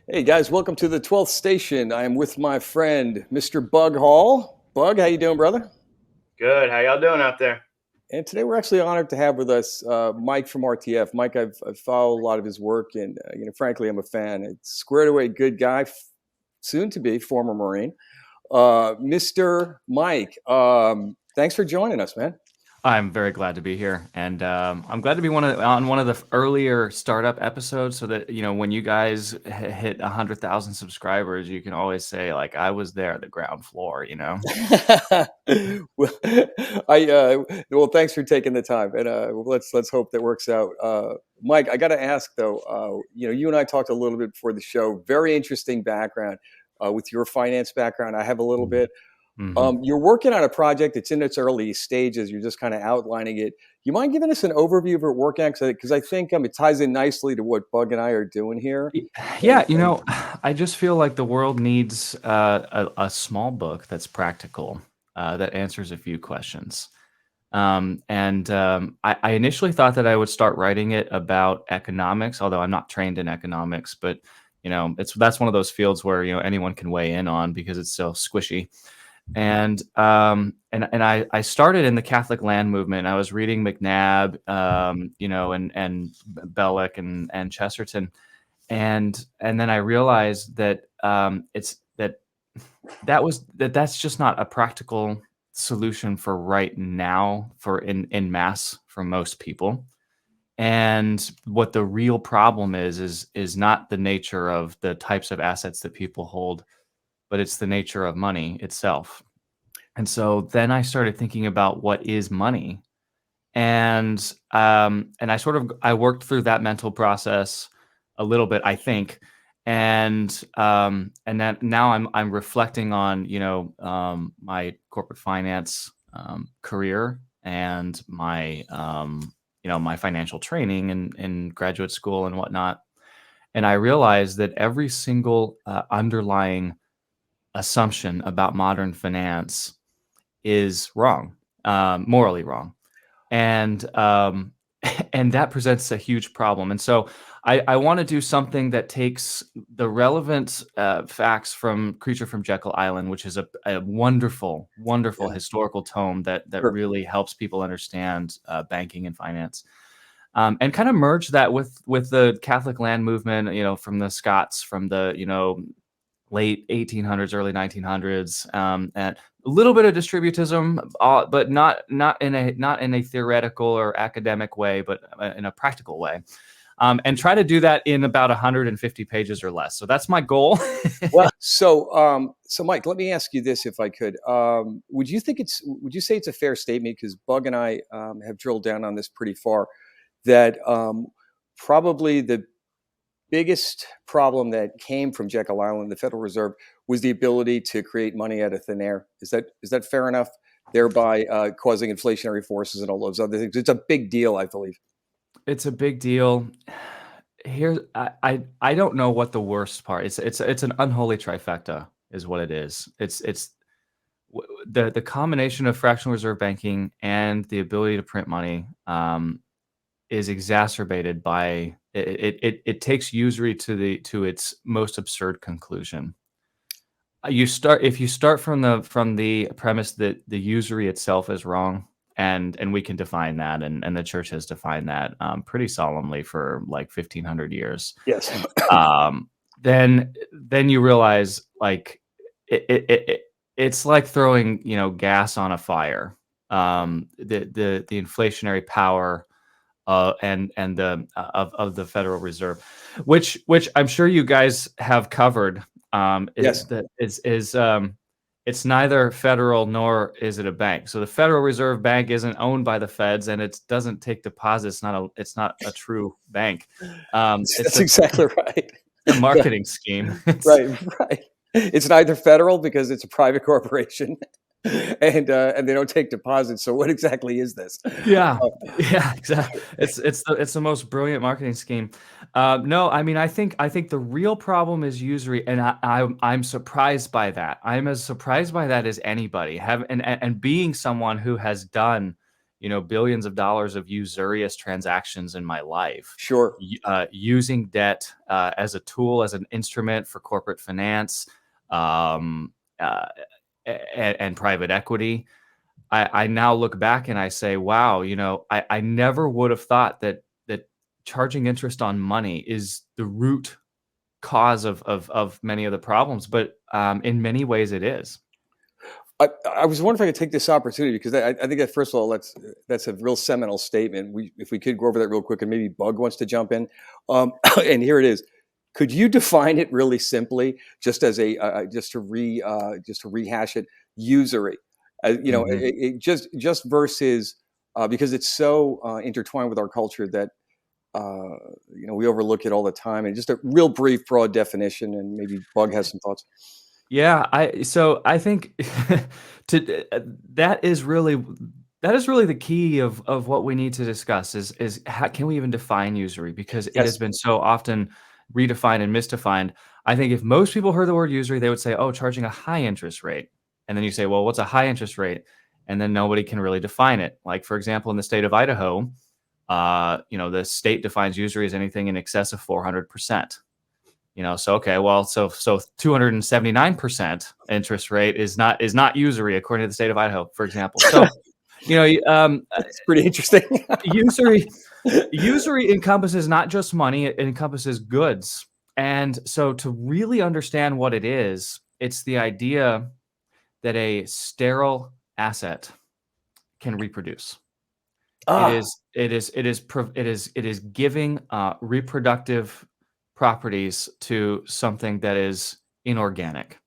Hey guys, welcome to the 12th station. I am with my friend, Mr. Bug Hall. Bug, how you doing, brother? Good. How y'all doing out there? And today we're actually honored to have with us Mike from RTF. Mike, I've followed a lot of his work, and frankly, I'm a fan. It's squared away good guy, soon to be former Marine, Mr. Mike. Thanks for joining us, man. I'm very glad to be here, and I'm glad to be on one of the earlier startup episodes, so that when you guys hit 100,000 subscribers, you can always say like I was there at the ground floor. well, well, thanks for taking the time, and let's hope that works out. Mike, I got to ask though. You and I talked a little bit before the show. Very interesting background with your finance background. I have a little bit. Mm-hmm. You're working on a project. It's in its early stages. You're just kind of outlining it. You mind giving us an overview of your work on? Because I think it ties in nicely to what Bug and I are doing here. Yeah, I just feel like the world needs a small book that's practical, that answers a few questions. I initially thought that I would start writing it about economics, although I'm not trained in economics. But that's one of those fields where anyone can weigh in on because it's so squishy. And I started in the Catholic land movement. I was reading McNabb, and Belloc and Chesterton, and then I realized that that's just not a practical solution for right now for in mass for most people. And what the real problem is not the nature of the types of assets that people hold, but it's the nature of money itself. And so then I started thinking about what is money, and I worked through that mental process a little bit, I think, and then now I'm reflecting on my corporate finance career and my financial training in graduate school and whatnot. And I realized that every single underlying assumption about modern finance is wrong, morally wrong, and and that presents a huge problem. And so I want to do something that takes the relevant facts from Creature from Jekyll Island, which is a wonderful, wonderful Yeah, historical tome that sure. really helps people understand banking and finance. And kind of merge that with the Catholic land movement, from the Scots, from the late 1800s, early 1900s, and a little bit of distributism, but not in a theoretical or academic way, but in a practical way. And try to do that in about 150 pages or less. So that's my goal. Well, so Mike, let me ask you this, if I could. Would you say it's a fair statement? Because Bug and I have drilled down on this pretty far. That probably the biggest problem that came from Jekyll Island, the Federal Reserve, was the ability to create money out of thin air. Is that fair enough? Thereby causing inflationary forces and all those other things. It's a big deal, I believe. It's a big deal. Here, I don't know what the worst part. It's an unholy trifecta, is what it is. It's the combination of fractional reserve banking and the ability to print money is exacerbated by it takes usury to its most absurd conclusion. If you start from the premise that the usury itself is wrong, and we can define that, and the church has defined that pretty solemnly for like 1,500 years. Yes. um, then you realize like it's like throwing gas on a fire. The inflationary power and the of the Federal Reserve, which I'm sure you guys have covered. Yes. It's neither federal nor is it a bank. So the Federal Reserve Bank isn't owned by the feds, and it doesn't take deposits. It's not a true bank. It's That's exactly right. a Yeah, marketing scheme. right, right. It's neither federal because it's a private corporation, and they don't take deposits. So what exactly is this? Yeah, yeah, exactly. It's the most brilliant marketing scheme. No, I mean, I think the real problem is usury, and I'm surprised by that. I'm as surprised by that as anybody. Being someone who has done, billions of dollars of usurious transactions in my life, Sure. using debt as a tool, as an instrument for corporate finance, um, uh, and private equity. I now look back and I say, wow, I never would have thought that charging interest on money is the root cause of many of the problems, but in many ways it is. I was wondering if I could take this opportunity, because I think that, first of all, that's a real seminal statement. If we could go over that real quick, and maybe Bug wants to jump in. And here it is. Could you define it really simply, just as just to rehash it? Usury, Mhm. just versus, because it's so intertwined with our culture that we overlook it all the time. And just a real brief, broad definition, and maybe Bug has some thoughts. Yeah, I think to that is really the key of what we need to discuss is how can we even define usury, because it has Yes. been so often redefined and misdefined. I think if most people heard the word usury, they would say, "Oh, charging a high interest rate." And then you say, "Well, what's a high interest rate?" And then nobody can really define it. Like, for example, in the state of Idaho, the state defines usury as anything in excess of 400%. So okay, well, so 279% interest rate is not usury according to the state of Idaho, for example. So, It's pretty interesting. usury usury encompasses not just money, it encompasses goods. And so to really understand what it is, it's the idea that a sterile asset can reproduce. It Ah, is it is it is prov- it is giving reproductive properties to something that is inorganic.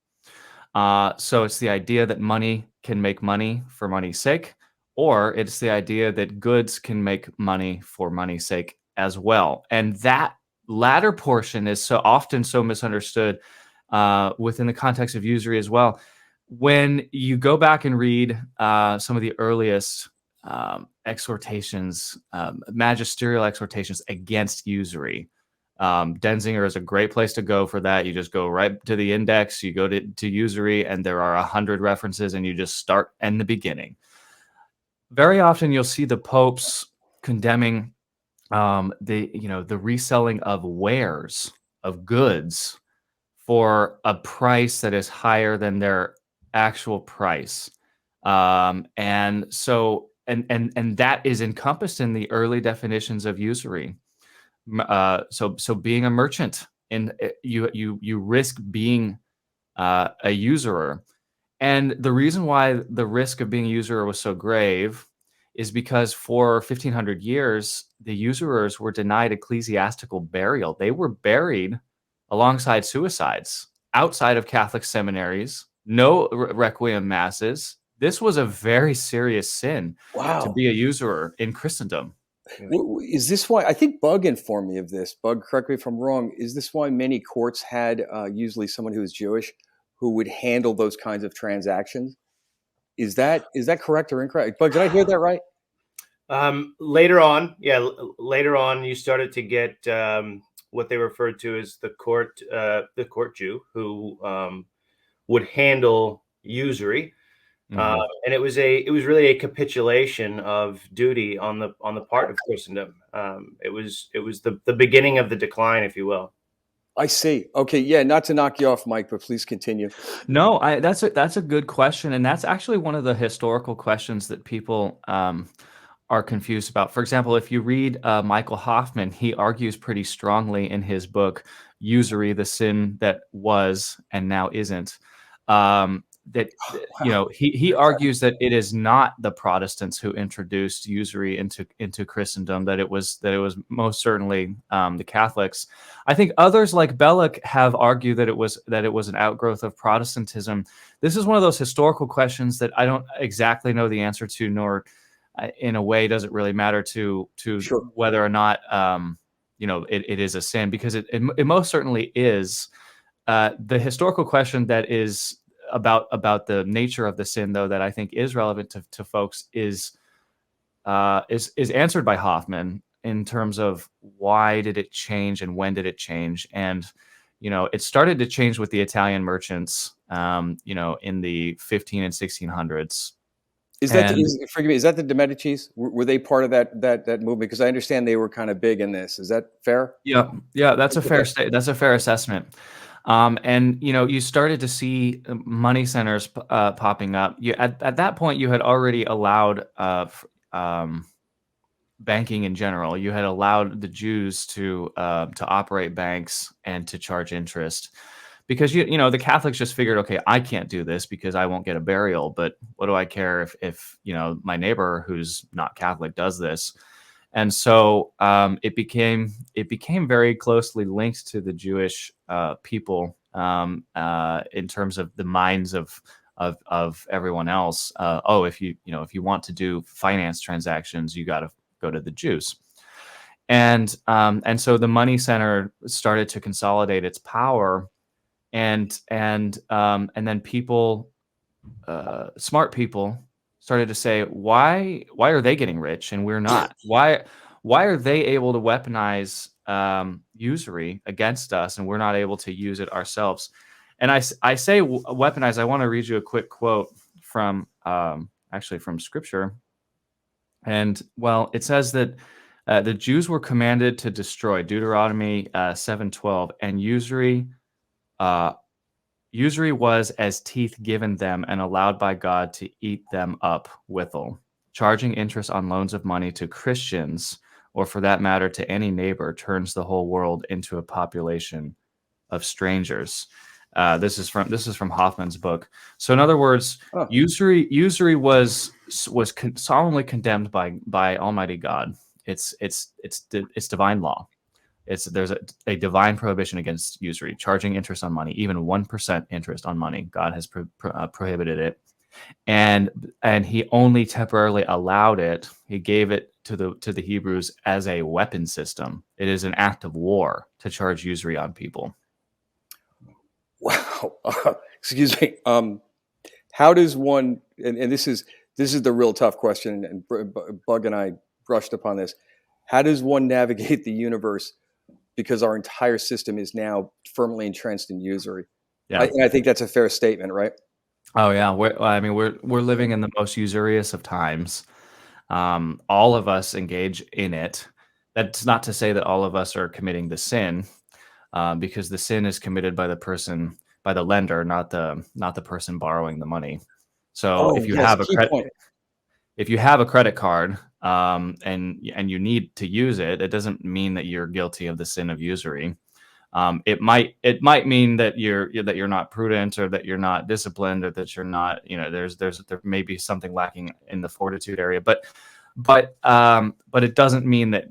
So it's the idea that money can make money for money's sake, or it's the idea that goods can make money for money's sake as well. And that latter portion is so often so misunderstood within the context of usury as well. When you go back and read some of the earliest exhortations, magisterial exhortations against usury, Denzinger is a great place to go for that. You just go right to the index, you go to usury, and there are 100 references, and you just start in the beginning. Very often you'll see the popes condemning the reselling of wares, of goods, for a price that is higher than their actual price. And so and that is encompassed in the early definitions of usury. So being a merchant, and you risk being a usurer. And the reason why the risk of being a usurer was so grave is because for 1500 years the usurers were denied ecclesiastical burial. They were buried alongside suicides outside of Catholic seminaries. No requiem masses. This was a very serious sin to wow. be a usurer in Christendom. Is this why, I think Bug informed me of this? Bug, correct me if I'm wrong. Is this why many courts had usually someone who is Jewish who would handle those kinds of transactions? Is that correct or incorrect? Bug, did I hear that right? Later on, yeah, later on, you started to get what they referred to as the court Jew, who would handle usury, Mhm. and it was really a capitulation of duty on the part of Christendom. It was the beginning of the decline, if you will. I see. Okay, yeah, not to knock you off, Mike, but please continue. No, that's a good question, and that's actually one of the historical questions that people are confused about. For example, if you read Michael Hoffman, he argues pretty strongly in his book "Usury: The Sin That Was and Now Isn't." That Wow. he argues that it is not the Protestants who introduced usury into Christendom; that it was most certainly the Catholics. I think others like Belloc have argued that it was an outgrowth of Protestantism. This is one of those historical questions that I don't exactly know the answer to, nor in a way does it really matter to Sure. whether or not it is a sin, because it most certainly is. The historical question that is about the nature of the sin, though, that I think is relevant to folks is answered by Hoffman in terms of why did it change and when did it change. And it started to change with the Italian merchants in the 15 and 1600s. Is that And forgive me? Is that the Medicis? Were they part of that movement? Because I understand they were kind of big in this. Is that fair? yeah, yeah, Okay. that's a fair assessment. And you started to see money centers popping up. At that point, you had already allowed banking in general. You had allowed the Jews to operate banks and to charge interest, because the Catholics just figured, okay, I can't do this because I won't get a burial, but what do I care if my neighbor who's not Catholic does this? And so it became very closely linked to the Jewish people, in terms of the minds of everyone else. Oh, if you want to do finance transactions, you got to go to the Jews. And so the money center started to consolidate its power, and then people, smart people, started to say, why are they getting rich and we're not? Why are they able to weaponize usury against us and we're not able to use it ourselves? And I say weaponize. I want to read you a quick quote from actually from scripture. And well, it says that the Jews were commanded to destroy, Deuteronomy 7:12, and uh, usury was as teeth given them and allowed by God to eat them up withal. Charging interest on loans of money to Christians, or for that matter to any neighbor, turns the whole world into a population of strangers. This is from Hoffman's book. So in other words, Oh, usury was solemnly condemned by Almighty God. It's divine law. There's a divine prohibition against usury, charging interest on money, even 1% interest on money. God has prohibited it, and He only temporarily allowed it. He gave it to the Hebrews as a weapon system. It is an act of war to charge usury on people. wow. Excuse me. How does one? And this is the real tough question. And Bug and I brushed upon this. How does one navigate the universe? Because our entire system is now firmly entrenched in usury. Yeah. And I think that's a fair statement, right? Oh yeah. We're living in the most usurious of times. All of us engage in it. That's not to say that all of us are committing the sin, because the sin is committed by the lender, not the person borrowing the money. So Oh, yes. Key point. if you have a credit card, and you need to use it, it doesn't mean that you're guilty of the sin of usury. It might mean that you're not prudent, or that you're not disciplined, or that you're not, there may be something lacking in the fortitude area, but it doesn't mean that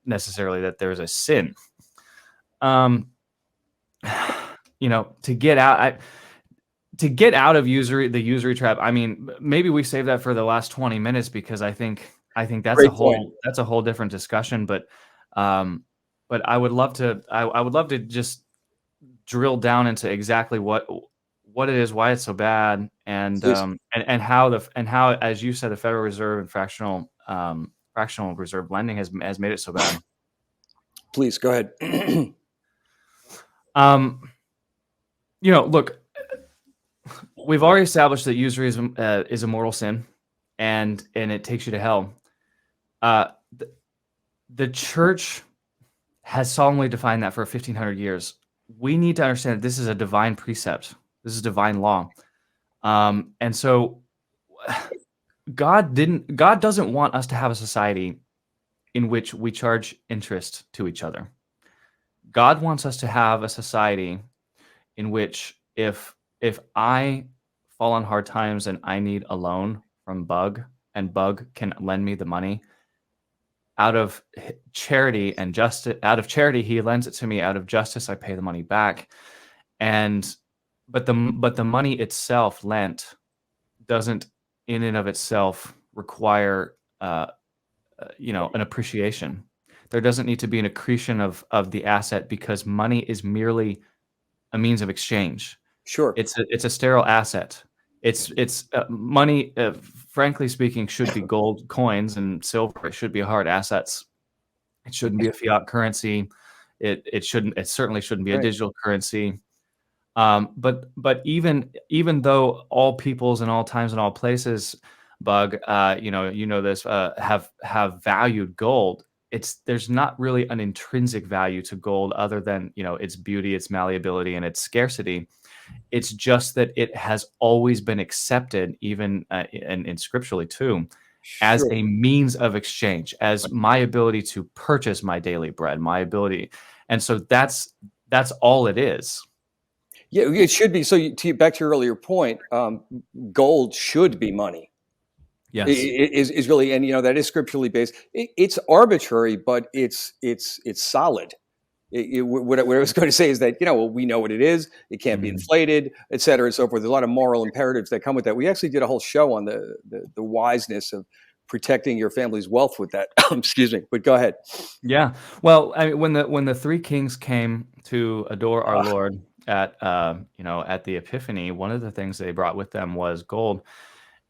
necessarily that there's a sin. Um, to get out of the usury trap. I mean, maybe we save that for the last 20 minutes, because I think that's Great point. a whole different discussion. But I would love to just drill down into exactly what it is, why it's so bad, and Please, how, as you said, the Federal Reserve and fractional reserve lending has made it so bad. please go ahead. Look, we've already established that usury is a mortal sin, and it takes you to hell. The church has solemnly defined that for 1,500 years. We need to understand that this is a divine precept. This is divine law. And so God doesn't want us to have a society in which we charge interest to each other. God wants us to have a society in which if I fall on hard times and I need a loan from Bug, and Bug can lend me the money, out of charity and justice, out of charity he lends it to me, out of justice I pay the money back. But the money itself lent doesn't in and of itself require an appreciation. There doesn't need to be an accretion of the asset, because money is merely a means of exchange. Sure. It's a sterile asset. It's money. Frankly speaking, should be gold coins and silver. It should be hard assets. It shouldn't be a fiat currency. It certainly shouldn't be a Right. digital currency. But even though all peoples and all times and all places, Bug, you know this, have valued gold. There's not really an intrinsic value to gold other than, you know, its beauty, its malleability, and its scarcity. It's just that it has always been accepted, even and scripturally too, as Sure. a means of exchange, as my ability to purchase my daily bread, my ability, and so that's all it is. Yeah, it should be. So back to your earlier point, gold should be money. Yes. Is really, and you know that is scripturally based. It's arbitrary, but it's solid. What I was going to say is that, you know, well, we know what it is. It can't be Mhm. inflated, et cetera, and so forth. There's a lot of moral imperatives that come with that. We actually did a whole show on the wiseness of protecting your family's wealth with that. Excuse me, but go ahead. Yeah. Well, I mean, when the three kings came to adore our Uh, Lord at at the Epiphany, one of the things they brought with them was gold.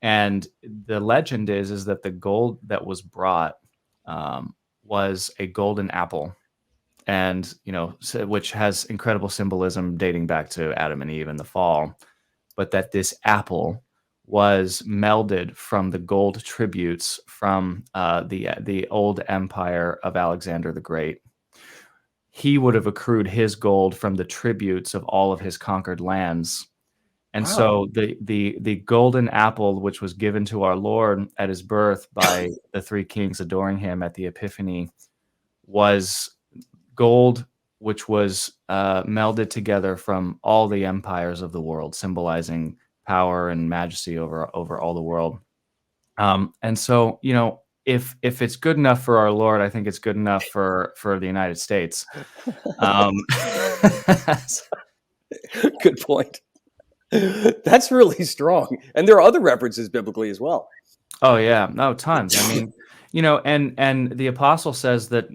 And the legend is that the gold that was brought was a golden apple, and which has incredible symbolism dating back to Adam and Eve and the fall. But that this apple was melded from the gold tributes from the old empire of Alexander the Great. He would have accrued his gold from the tributes of all of his conquered lands. And wow. so the golden apple, which was given to our Lord at his birth by the three kings adoring him at the Epiphany, was gold, which was melded together from all the empires of the world, symbolizing power and majesty over all the world. And so, if it's good enough for our Lord, I think it's good enough for the United States. Um, Good point. That's really strong, and there are other references biblically as well. Oh yeah, no, tons. I mean, and the apostle says that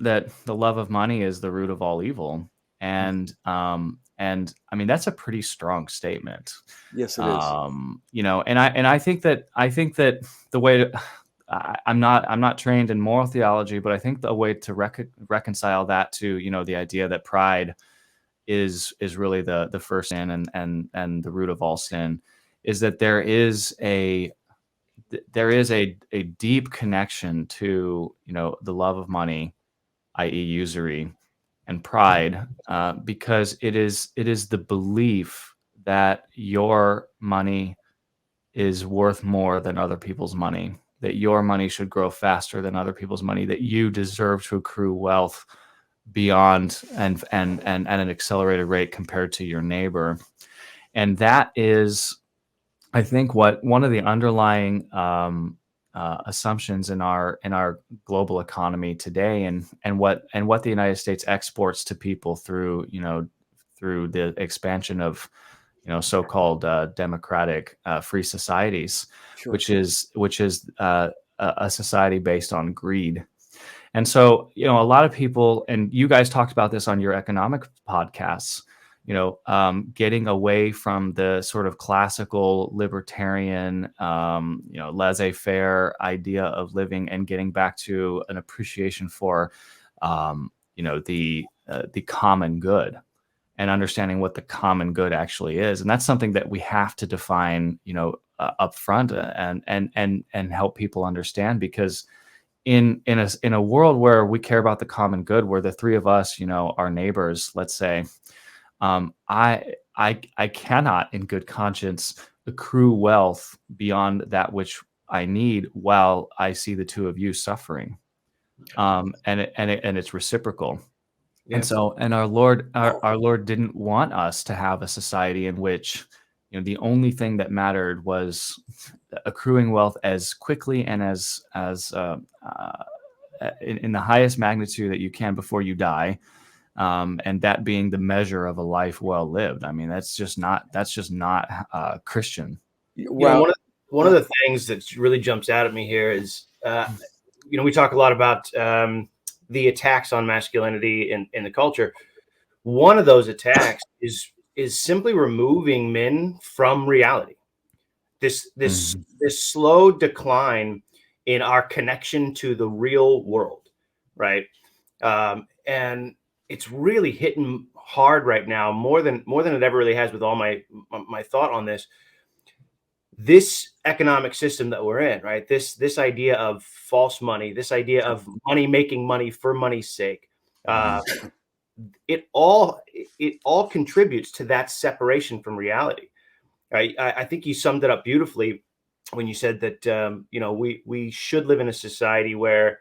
the love of money is the root of all evil, and I mean that's a pretty strong statement. Yes, it is. And I think that the way to, I'm not trained in moral theology, but I think the way to reconcile that to the idea that pride is really the first sin and the root of all sin is that there is a deep connection to the love of money, i.e., usury, and pride, because it is the belief that your money is worth more than other people's money, that your money should grow faster than other people's money, that you deserve to accrue wealth beyond and at an accelerated rate compared to your neighbor. And that is, I think, what one of the underlying assumptions in our global economy today, and what the United States exports to people through the expansion of so-called democratic free societies, Sure. which is a society based on greed. And so, a lot of people, and you guys talked about this on your economic podcasts, getting away from the sort of classical libertarian, laissez-faire idea of living and getting back to an appreciation for, the common good and understanding what the common good actually is. And that's something that we have to define, up front, and help people understand, because in a world where we care about the common good, where the three of us, our neighbors, let's say, I cannot, in good conscience, accrue wealth beyond that which I need while I see the two of you suffering, and it's reciprocal. Yeah. And so, and our Lord didn't want us to have a society in which the only thing that mattered was accruing wealth as quickly and in the highest magnitude that you can before you die, and that being the measure of a life well lived. I mean, that's just not Christian. Well, One of the things that really jumps out at me here is, we talk a lot about the attacks on masculinity in the culture. One of those attacks is simply removing men from reality. This this Mhm. this slow decline in our connection to the real world, right? And it's really hitting hard right now, more than it ever really has, with all my thought on this. this economic system that we're in, right? This idea of false money, this idea of money making money for money's sake, it all contributes to that separation from reality. I think you summed it up beautifully when you said that we should live in a society where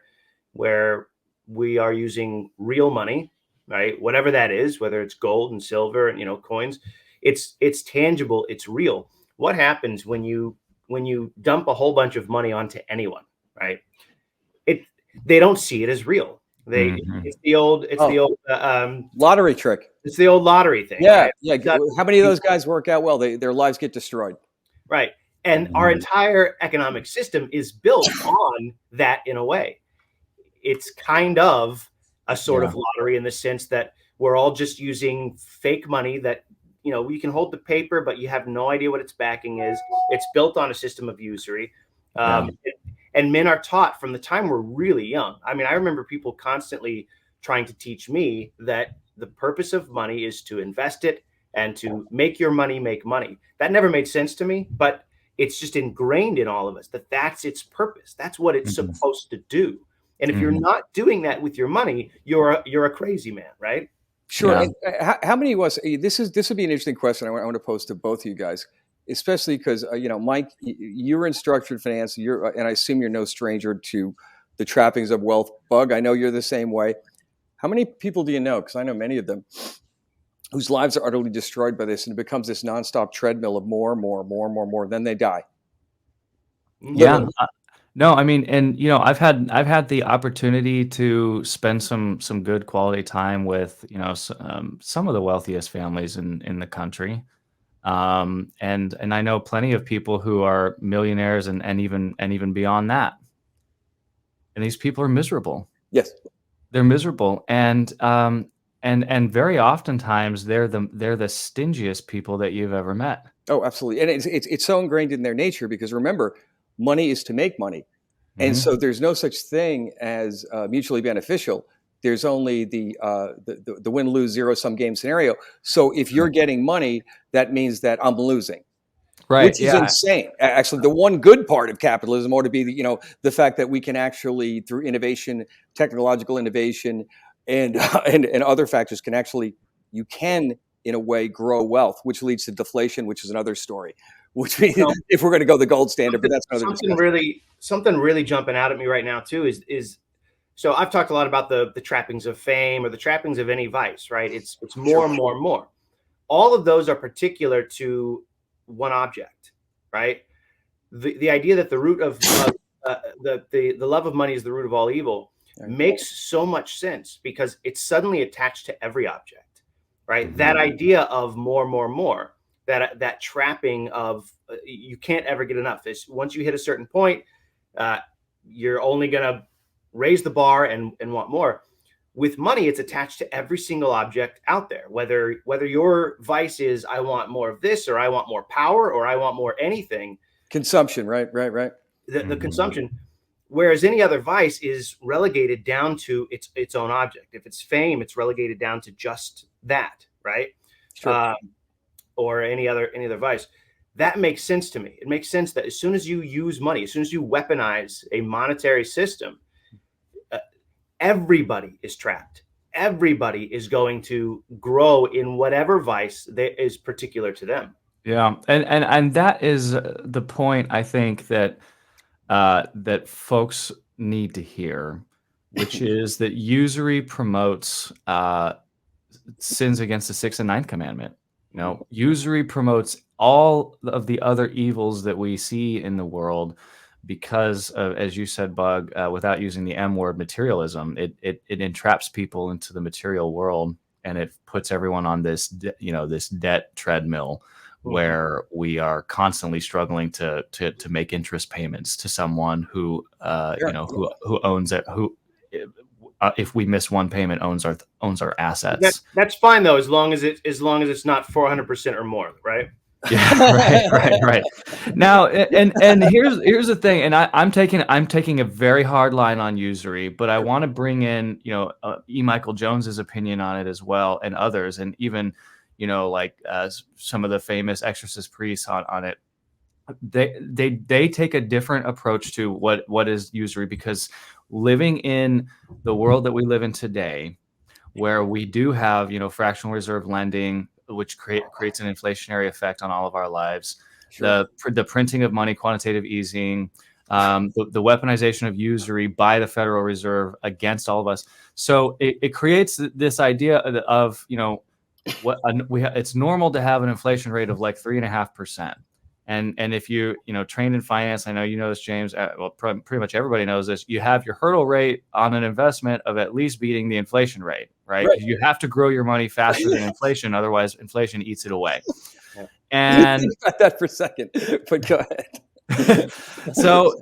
we are using real money, right? Whatever that is, whether it's gold and silver and coins, it's tangible, it's real. What happens when you dump a whole bunch of money onto anyone, right? They don't see it as real. It's the old lottery trick. It's the old lottery thing. Yeah, right? yeah. How many of those guys work out well? Their lives get destroyed. Right. And our entire economic system is built on that in a way. It's kind of a sort of lottery in the sense that we're all just using fake money that, you can hold the paper, but you have no idea what its backing is. It's built on a system of usury. And men are taught from the time we're really young. I mean, I remember people constantly trying to teach me that the purpose of money is to invest it and to make your money make money. That never made sense to me, but it's just ingrained in all of us that that's its purpose. That's what it's supposed to do. And if you're not doing that with your money, you're a crazy man, right? Sure. Yeah. And how many of us? This would be an interesting question. I want to pose to both of you guys, especially because Mike, you're in structured finance. And I assume you're no stranger to the trappings of wealth. Bug, I know you're the same way. How many people do you know? Because I know many of them whose lives are utterly destroyed by this, and it becomes this nonstop treadmill of more, then they die. Yeah. No, I mean, and I've had the opportunity to spend some good quality time with some of the wealthiest families in the country, and I know plenty of people who are millionaires and even beyond that, and these people are miserable. Yes, they're miserable, and very oftentimes they're the stingiest people that you've ever met. Oh, absolutely, and it's so ingrained in their nature because remember, money is to make money. And so there's no such thing as mutually beneficial. There's only the win-lose zero-sum game scenario. So if you're getting money, that means that I'm losing, right? Which is insane. Actually, the one good part of capitalism ought to be the fact that we can actually, through innovation, technological innovation, and other factors, you can in a way grow wealth, which leads to deflation, which is another story. Which means if we're going to go the gold standard, but that's another discussion. Something really jumping out at me right now too is so I've talked a lot about the trappings of fame or the trappings of any vice, right? It's more and more and more. All of those are particular to one object, right? The idea that the root of the love of money is the root of all evil makes so much sense because it's suddenly attached to every object, right? That idea of more. That trapping of you can't ever get enough. Once you hit a certain point, you're only going to raise the bar and want more. With money, it's attached to every single object out there. Whether your vice is I want more of this, or I want more power, or I want more anything. Consumption, right. The consumption. Whereas any other vice is relegated down to its own object. If it's fame, it's relegated down to just that, right? Sure. Or any other vice. That makes sense to me. It makes sense that as soon as you use money, as soon as you weaponize a monetary system, everybody is trapped. Everybody is going to grow in whatever vice that is particular to them. Yeah, and that is the point I think that that folks need to hear, which is that usury promotes sins against the 6th and 9th commandment. Usury promotes all of the other evils that we see in the world because of, as you said, Bug, without using the M word, materialism. It entraps people into the material world, and it puts everyone on this this debt treadmill where we are constantly struggling to make interest payments to someone who who owns it, who if we miss one payment owns our assets. That's fine though, as long as it's not 400% or more, right? Yeah, right. Now, and here's the thing, and I'm taking a very hard line on usury, but I want to bring in E. Michael Jones's opinion on it as well, and others, and even some of the famous exorcist priests on it. they take a different approach to what is usury, because living in the world that we live in today, where we do have, fractional reserve lending, which creates an inflationary effect on all of our lives, Sure. the printing of money, quantitative easing, the weaponization of usury by the Federal Reserve against all of us. So it creates this idea of it's normal to have an inflation rate of like 3.5%. And if trained in finance, I know you know this, James. Well, pretty much everybody knows this. You have your hurdle rate on an investment of at least beating the inflation rate, right? Right. Because you have to grow your money faster than inflation, otherwise inflation eats it away. Yeah. And Think about that for a second, but go ahead. so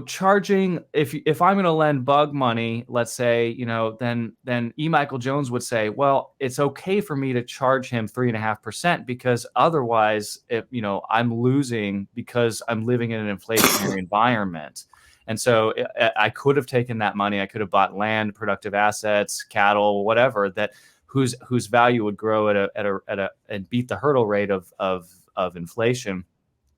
charging, if I'm going to lend Bug money, let's say, then E. Michael Jones would say, well, it's okay for me to charge him 3.5% because otherwise, I'm losing because I'm living in an inflationary environment. And so I could have taken that money. I could have bought land, productive assets, cattle, whatever, whose value would grow and beat the hurdle rate of inflation.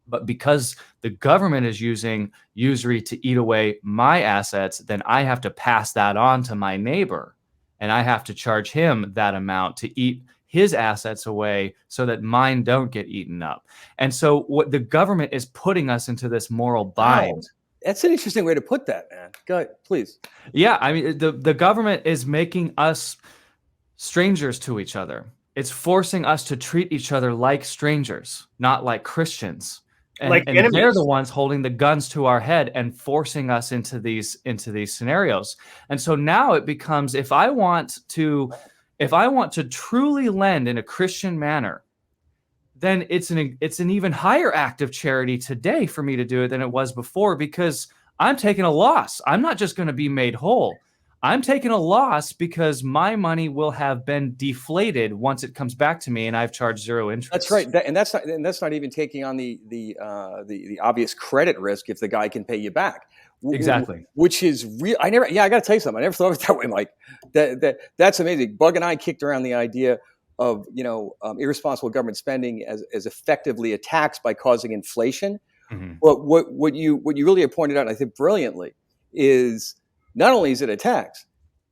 But because the government is using usury to eat away my assets, then I have to pass that on to my neighbor, and I have to charge him that amount to eat his assets away so that mine don't get eaten up. And so what the government is putting us into this moral bind. Wow. That's an interesting way to put that, man. Go ahead, please. Yeah, I mean, the government is making us strangers to each other. It's forcing us to treat each other like strangers, not like Christians. And they're the ones holding the guns to our head and forcing us into these scenarios. And so now it becomes, if I want to truly lend in a Christian manner, then it's an even higher act of charity today for me to do it than it was before, because I'm taking a loss. I'm not just going to be made whole. I'm taking a loss because my money will have been deflated once it comes back to me, and I've charged zero interest. That's right, and that's not even taking on the obvious credit risk if the guy can pay you back. Exactly. Which is real. I got to tell you something. I never thought of it that way, Mike. That's amazing. Bug and I kicked around the idea of irresponsible government spending as effectively a tax by causing inflation. Mm-hmm. But what you really have pointed out, and I think brilliantly, is not only is it a tax,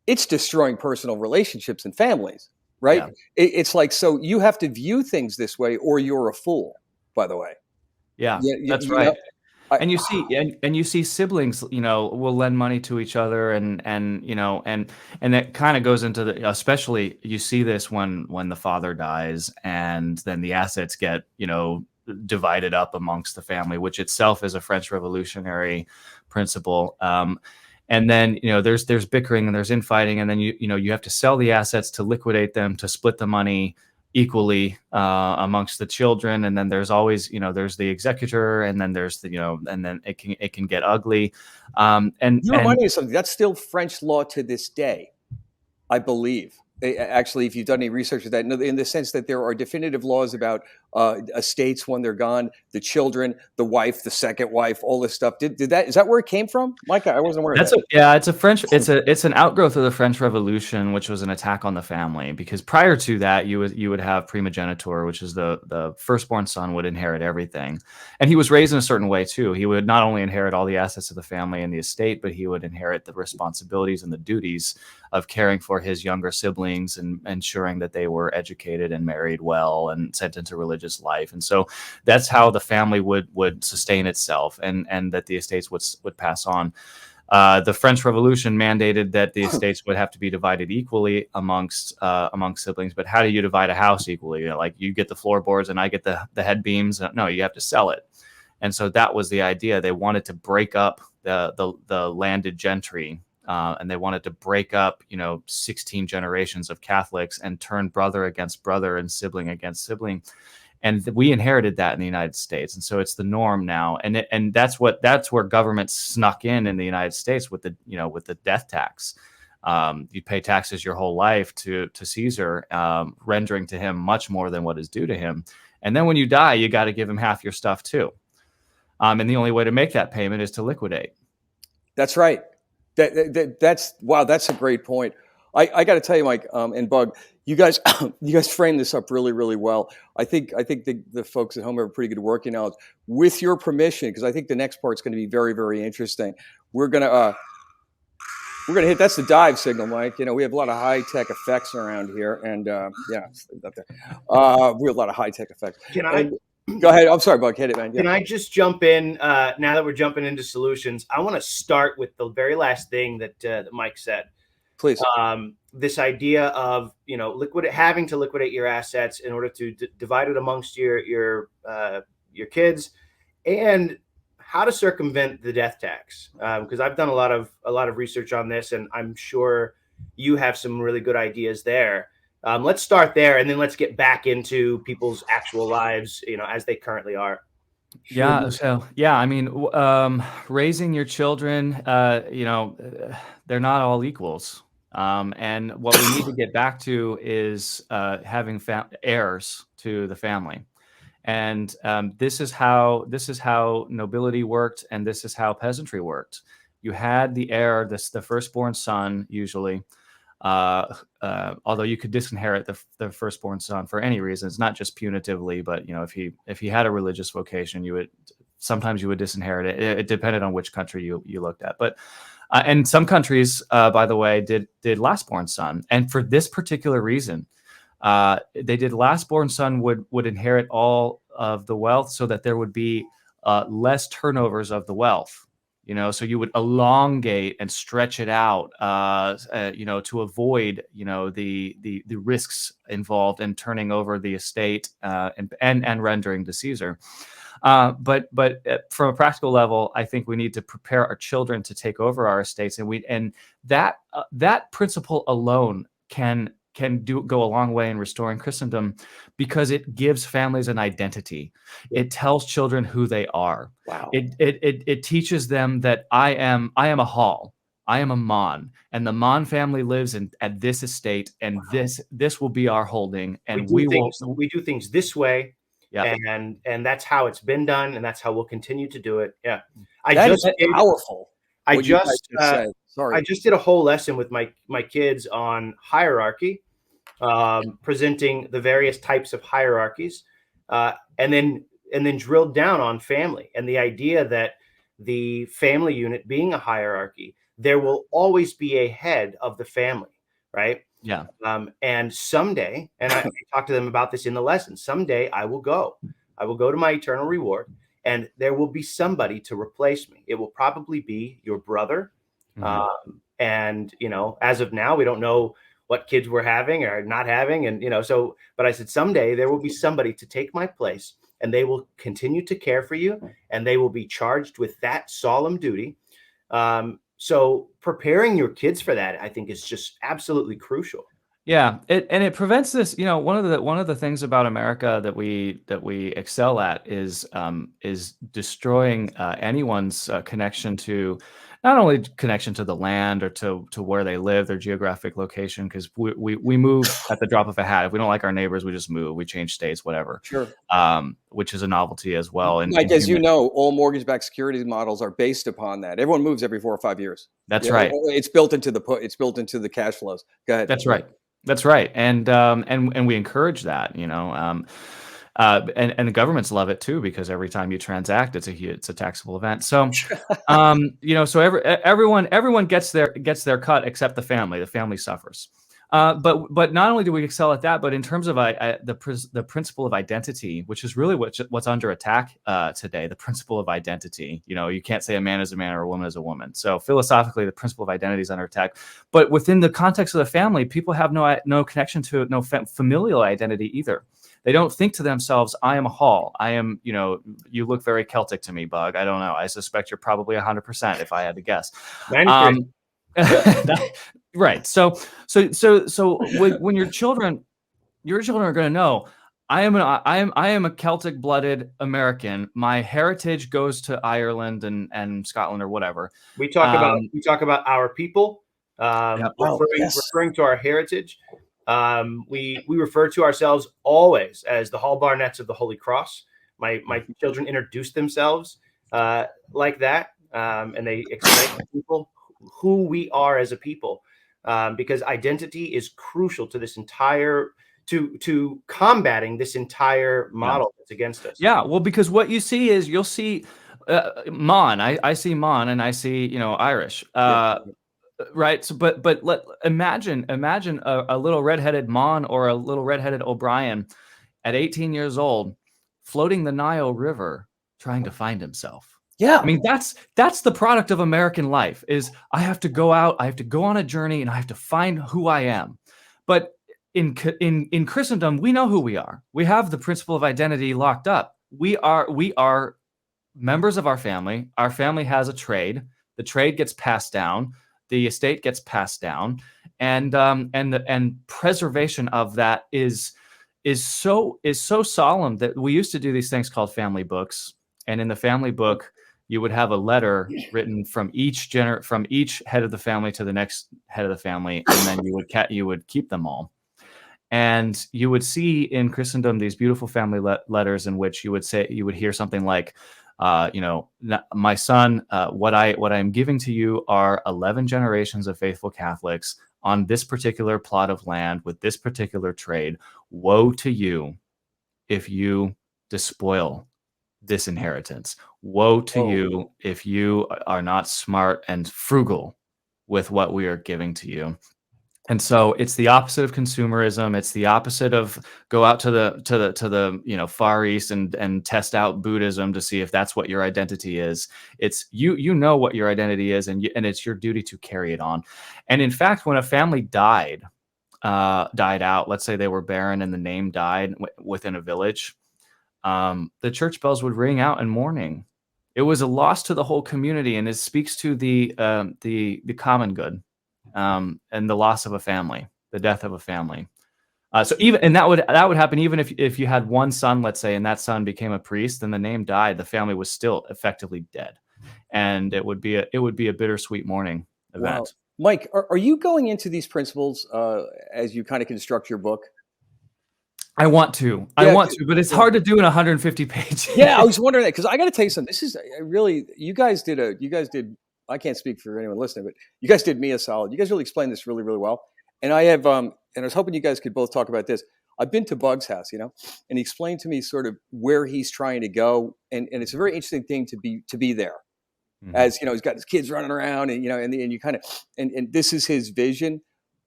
it's destroying personal relationships and families, right? Yeah. It's like, so you have to view things this way or you're a fool, by the way. Yeah, that's right. And you see siblings, will lend money to each other, and that kind of goes into especially you see this when the father dies, and then the assets get, divided up amongst the family, which itself is a French revolutionary principle. And then, there's bickering and there's infighting, and then you have to sell the assets to liquidate them, to split the money equally amongst the children. And then there's always, there's the executor, and then there's and then it can get ugly. And you remind me of something that's still French law to this day, I believe. Actually, if you've done any research with that, in the sense that there are definitive laws about estates when they're gone, the children, the wife, the second wife, all this stuff. Is that where it came from, Mike? I wasn't aware of that. It's an outgrowth of the French Revolution, which was an attack on the family. Because prior to that, you would have primogeniture, which is the firstborn son would inherit everything, and he was raised in a certain way too. He would not only inherit all the assets of the family and the estate, but he would inherit the responsibilities and the duties of caring for his younger siblings and ensuring that they were educated and married well and sent into religious life. And so that's how the family would sustain itself, and that the estates would pass on. The French Revolution mandated that the estates would have to be divided equally amongst siblings. But how do you divide a house equally? Like you get the floorboards and I get the head beams. No, you have to sell it. And so that was the idea. They wanted to break up the landed gentry. And they wanted to break up, 16 generations of Catholics and turn brother against brother and sibling against sibling. And we inherited that in the United States. And so it's the norm now. And that's where government snuck in the United States with the death tax. You pay taxes your whole life to Caesar, rendering to him much more than what is due to him. And then when you die, you got to give him half your stuff too. And the only way to make that payment is to liquidate. That's right. That's wow. That's a great point. I got to tell you, Mike, and Bug, you guys framed this up really, really well. I think the folks at home have a pretty good working out. With your permission, because I think the next part's going to be very, very interesting. We're gonna hit. That's the dive signal, Mike. We have a lot of high tech effects around here, and we have a lot of high tech effects. Go ahead. I'm sorry, Bug. Hit it, man. Yeah. Can I just jump in now that we're jumping into solutions? I want to start with the very last thing that Mike said. Please. This idea of having to liquidate your assets in order to divide it amongst your kids, and how to circumvent the death tax. Because I've done a lot of research on this, and I'm sure you have some really good ideas there. Let's start there, and then let's get back into people's actual lives, as they currently are. Yeah. So, I mean, raising your children, they're not all equals. And what we need to get back to is having heirs to the family. And this is how nobility worked, and this is how peasantry worked. You had the heir, the firstborn son, usually. Although you could disinherit the firstborn son for any reason. It's not just punitively, but if he had a religious vocation, sometimes you would disinherit it. It depended on which country you looked at. But and some countries, by the way, did lastborn son, and for this particular reason, they did lastborn son would inherit all of the wealth, so that there would be less turnovers of the wealth. So you would elongate and stretch it out, to avoid, the risks involved in turning over the estate and rendering to Caesar. But from a practical level, I think we need to prepare our children to take over our estates, and that principle alone can go a long way in restoring Christendom, because it gives families an identity. It tells children who they are. Wow. It teaches them that I am a Hall, I am a Maughan, and the Maughan family lives at this estate, and this will be our holding, and we do things this way. Yeah. And that's how it's been done, and that's how we'll continue to do it. Yeah. That is powerful. I just did a whole lesson with my kids on hierarchy, presenting the various types of hierarchies, and then drilled down on family, and the idea that the family unit being a hierarchy, there will always be a head of the family, right? Yeah. And someday, and I talked to them about this in the lesson, someday I will go to my eternal reward, and there will be somebody to replace me. It will probably be your brother. Mm-hmm. And, as of now, we don't know what kids we're having or not having. And, but I said, someday there will be somebody to take my place, and they will continue to care for you, and they will be charged with that solemn duty. So preparing your kids for that, I think, is just absolutely crucial. Yeah, it prevents this. One of the things about America that we excel at is destroying anyone's connection to, not only connection to the land or to where they live, their geographic location, because we move at the drop of a hat. If we don't like our neighbors, we just move. We change states, whatever. Sure. Which is a novelty as well. And like, as you know, all mortgage-backed securities models are based upon that. Everyone moves every 4 or 5 years. That's right. It's built into the cash flows. Go ahead. That's right. That's right. And we encourage that, and the governments love it too, because every time you transact, it's a taxable event. So, so everyone gets their cut except the family. The family suffers. But not only do we excel at that, but in terms of the principle of identity, which is really what's under attack today, the principle of identity. You can't say a man is a man or a woman is a woman. So philosophically, the principle of identity is under attack. But within the context of the family, people have no connection to no familial identity either. They don't think to themselves, I am a Hall. I am, you look very Celtic to me, Bug. I don't know. I suspect you're probably 100% if I had to guess. Right. So when your children are going to know, I am a Celtic blooded American. My heritage goes to Ireland and Scotland or whatever. We talk about our people, referring to our heritage. We refer to ourselves always as the Hall Barnets of the Holy Cross. My children introduce themselves like that, and they explain to people who we are as a people. because identity is crucial to this entire to combating this entire model that's against us. Yeah, well, because what you see is you'll see Maughan. I see Maughan, and I see Irish. Right. So, but imagine a little redheaded Maughan or a little redheaded O'Brien at 18 years old, floating the Nile River, trying to find himself. Yeah. I mean, that's the product of American life. Is I have to go out, I have to go on a journey, and I have to find who I am. But in Christendom, we know who we are. We have the principle of identity locked up. We are members of our family. Our family has a trade. The trade gets passed down. The estate gets passed down, and preservation of that is so solemn that we used to do these things called family books. And in the family book, you would have a letter written from each head of the family to the next head of the family, and then you would keep them all. And you would see in Christendom these beautiful family letters in which you would hear something like, my son, what I am giving to you are 11 generations of faithful Catholics on this particular plot of land with this particular trade. Woe to you if you despoil this inheritance. Woe to you if you are not smart and frugal with what we are giving to you. And so it's the opposite of consumerism. It's the opposite of go out to the Far East and test out Buddhism to see if that's what your identity is. It's you know what your identity is, and it's your duty to carry it on. And in fact, when a family died out, let's say they were barren and the name died within a village, the church bells would ring out in mourning. It was a loss to the whole community, and it speaks to the common good. And the loss of a family, the death of a family. So that would happen even if you had one son, let's say, and that son became a priest, and the name died, the family was still effectively dead, and it would be a bittersweet mourning event. Wow. Mike, are you going into these principles as you kind of construct your book? I want to, but it's hard to do in 150 pages. Yeah, I was wondering that because I got to tell you something. This is really you guys did. I can't speak for anyone listening, but you guys did me a solid. You guys really explained this really, really well. And I have, and I was hoping you guys could both talk about this. I've been to Bug's house, and he explained to me sort of where he's trying to go, and it's a very interesting thing to be there. Mm-hmm. As he's got his kids running around, and and you kind of, and this is his vision.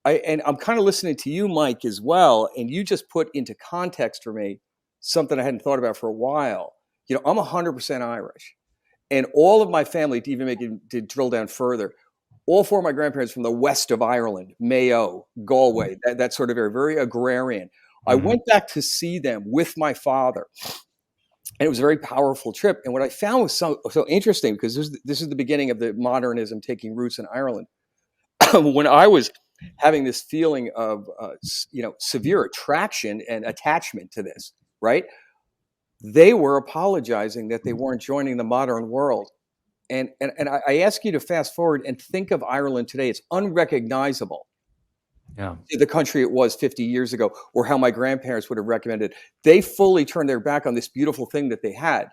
I'm kind of listening to you, Mike, as well, and you just put into context for me something I hadn't thought about for a while. I'm 100% Irish. And all of my family, to drill down further, all four of my grandparents from the west of Ireland, Mayo, Galway, that sort of area, very agrarian. Mm-hmm. I went back to see them with my father, and it was a very powerful trip. And what I found was so interesting, because this is the beginning of the modernism taking roots in Ireland. When I was having this feeling of severe attraction and attachment to this, right? They were apologizing that they weren't joining the modern world. And I ask you to fast forward and think of Ireland today. It's unrecognizable to the country it was 50 years ago, or how my grandparents would have recommended. They fully turned their back on this beautiful thing that they had.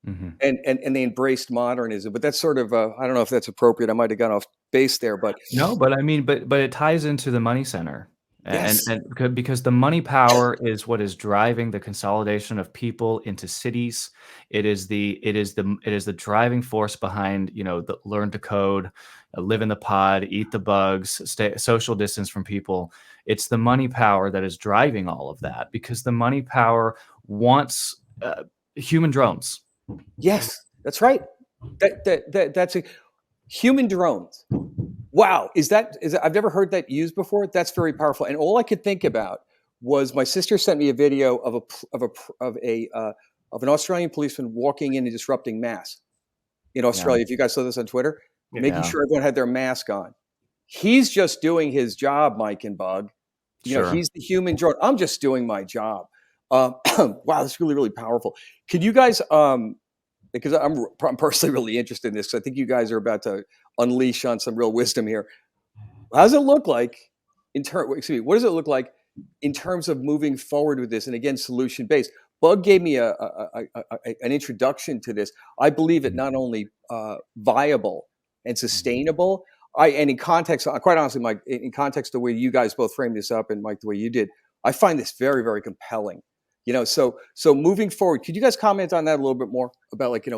Mm-hmm. And they embraced modernism. But that's sort of, I don't know if that's appropriate. I might have gone off base there, but. No, but I mean, but it ties into the money center. Yes. And because the money power is what is driving the consolidation of people into cities. It is the driving force behind, the learn to code, live in the pod, eat the bugs, stay social distance from people. It's the money power that is driving all of that, because the money power wants human drones. Yes, that's right. That's a human drones. Wow, is that I've never heard that used before. That's very powerful. And all I could think about was my sister sent me a video of an Australian policeman walking in and disrupting mass in Australia. Yeah. If you guys saw this on Twitter, making sure everyone had their mask on. He's just doing his job, Mike and Bug. He's the human drone. I'm just doing my job. Wow, that's really, really powerful. Could you guys, because I'm personally really interested in this, because I think you guys are about to unleash on some real wisdom here. How does it look like what does it look like in terms of moving forward with this? And again, solution based. Bug gave me an introduction to this. I believe it not only viable and sustainable. and in context, quite honestly, Mike, in context the way you guys both framed this up, and Mike, the way you did, I find this very, very compelling. So moving forward, could you guys comment on that a little bit more about, like,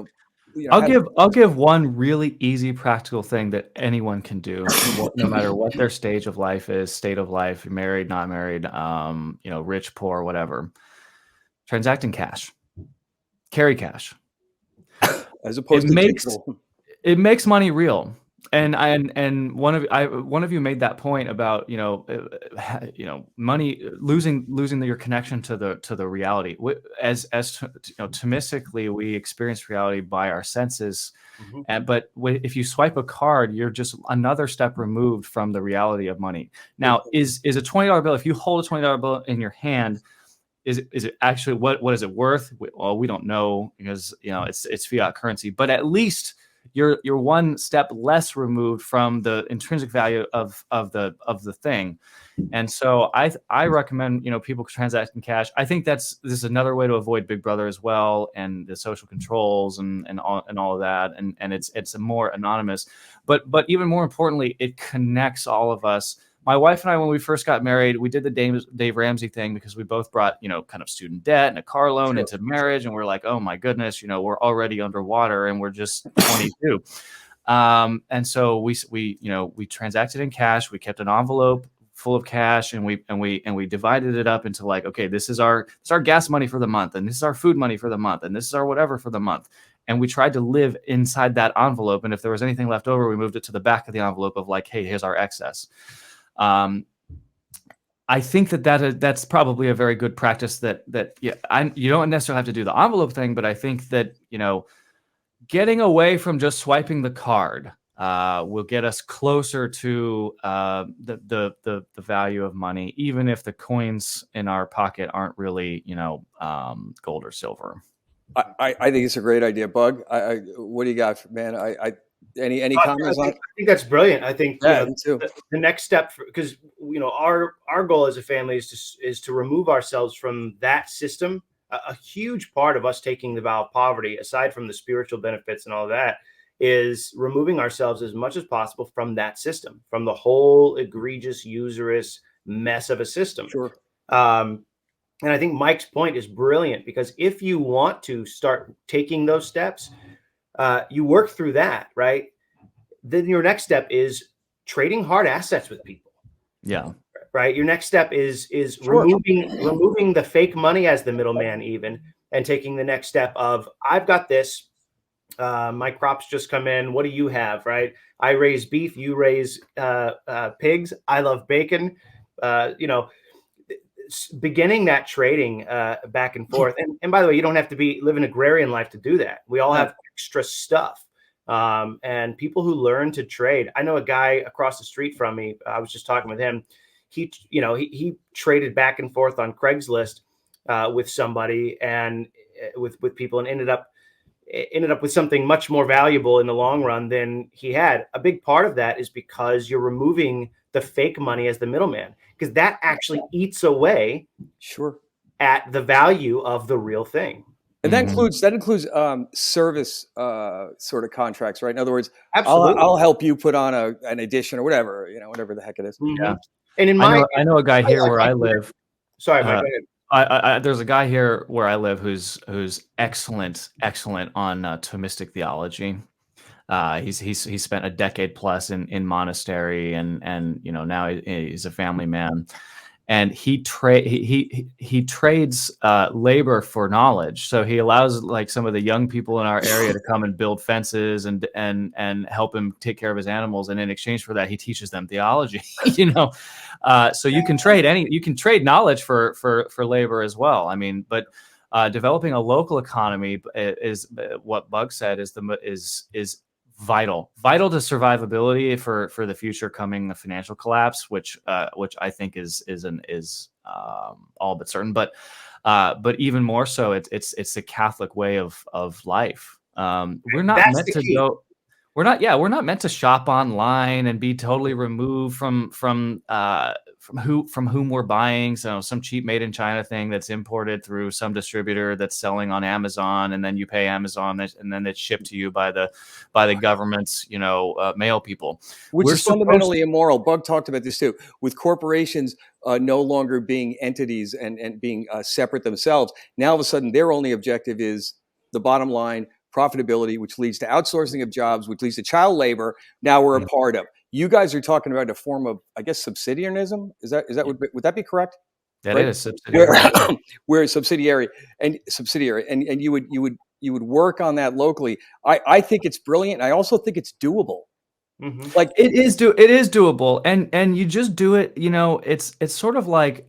I'll give one really easy practical thing that anyone can do, no matter what their stage of life is, state of life, married, not married, rich, poor, whatever. Transact in cash, carry cash. As opposed to digital. It makes money real. And one of you made that point about money losing your connection to the reality. As Thomistically, we experience reality by our senses, but if you swipe a card, you're just another step removed from the reality of money. Now, is a $20 bill? If you hold a $20 bill in your hand, is it actually what is it worth? Well, we don't know, because it's fiat currency, but at least you're one step less removed from the intrinsic value of the thing. And so I recommend people transact in cash. I think this is another way to avoid Big Brother as well, and the social controls and all of that, and it's more anonymous, but even more importantly, it connects all of us. My wife and I, when we first got married, we did the Dave Ramsey thing, because we both brought, kind of student debt and a car loan into marriage. And we're like, oh my goodness, we're already underwater and we're just 22. And so we transacted in cash. We kept an envelope full of cash, and we divided it up into, like, okay, this is our gas money for the month, and this is our food money for the month, and this is our whatever for the month. And we tried to live inside that envelope. And if there was anything left over, we moved it to the back of the envelope of, like, hey, here's our excess. I think that's probably a very good practice you don't necessarily have to do the envelope thing, but I think that, getting away from just swiping the card, will get us closer to, the value of money, even if the coins in our pocket aren't really, gold or silver. I think it's a great idea, Bug. What do you got, man? Any comments on it? I think that's brilliant. I think me too. The next step, because our goal as a family is to remove ourselves from that system. A huge part of us taking the vow of poverty, aside from the spiritual benefits and all that, is removing ourselves as much as possible from that system, from the whole egregious, usurious mess of a system. Sure. And I think Mike's point is brilliant, because if you want to start taking those steps, you work through that, right? Then your next step is trading hard assets with people. Yeah. Right. Your next step is Sure. removing the fake money as the middleman, even, and taking the next step of, I've got this. My crops just come in. What do you have? Right. I raise beef. You raise pigs. I love bacon. Beginning that trading back and forth. And by the way, you don't have to live an agrarian life to do that. We all have extra stuff. And people who learn to trade. I know a guy across the street from me. I was just talking with him. He traded back and forth on Craigslist with somebody and with people, and ended up with something much more valuable in the long run than he had. A big part of that is because you're removing the fake money as the middleman, because that actually eats away at the value of the real thing. And that includes service sort of contracts, right? In other words, absolutely, I'll help you put on an addition or whatever, whatever the heck it is. Yeah. And I know a guy here where I live. Sorry, Mike, go ahead. There's a guy here where I live who's excellent on Thomistic theology. He's spent a decade plus in monastery, and now he's a family man, and he trades labor for knowledge. So he allows, like, some of the young people in our area to come and build fences and help him take care of his animals, and in exchange for that, he teaches them theology. So you can trade knowledge for labor as well. I mean, but developing a local economy is what Bug said is vital to survivability for the future coming financial collapse, which I think is all but certain, but even more so, it's the Catholic way of life. We're not meant to go. we're not meant to shop online and be totally removed from whom we're buying. So some cheap made in China thing that's imported through some distributor that's selling on Amazon, and then you pay Amazon, and then it's shipped to you by the government's mail people. Which We're is fundamentally immoral. Bug talked about this too, with corporations no longer being entities and being separate themselves. Now, all of a sudden, their only objective is the bottom line, profitability, which leads to outsourcing of jobs, which leads to child labor. Now we're a part of. You guys are talking about a form of, I guess, subsidiarism. Is that would that be correct? That right? is subsidiary. Where subsidiary, and you would work on that locally. I think it's brilliant. I also think it's doable. Mm-hmm. Like it is doable, and you just do it. It's sort of like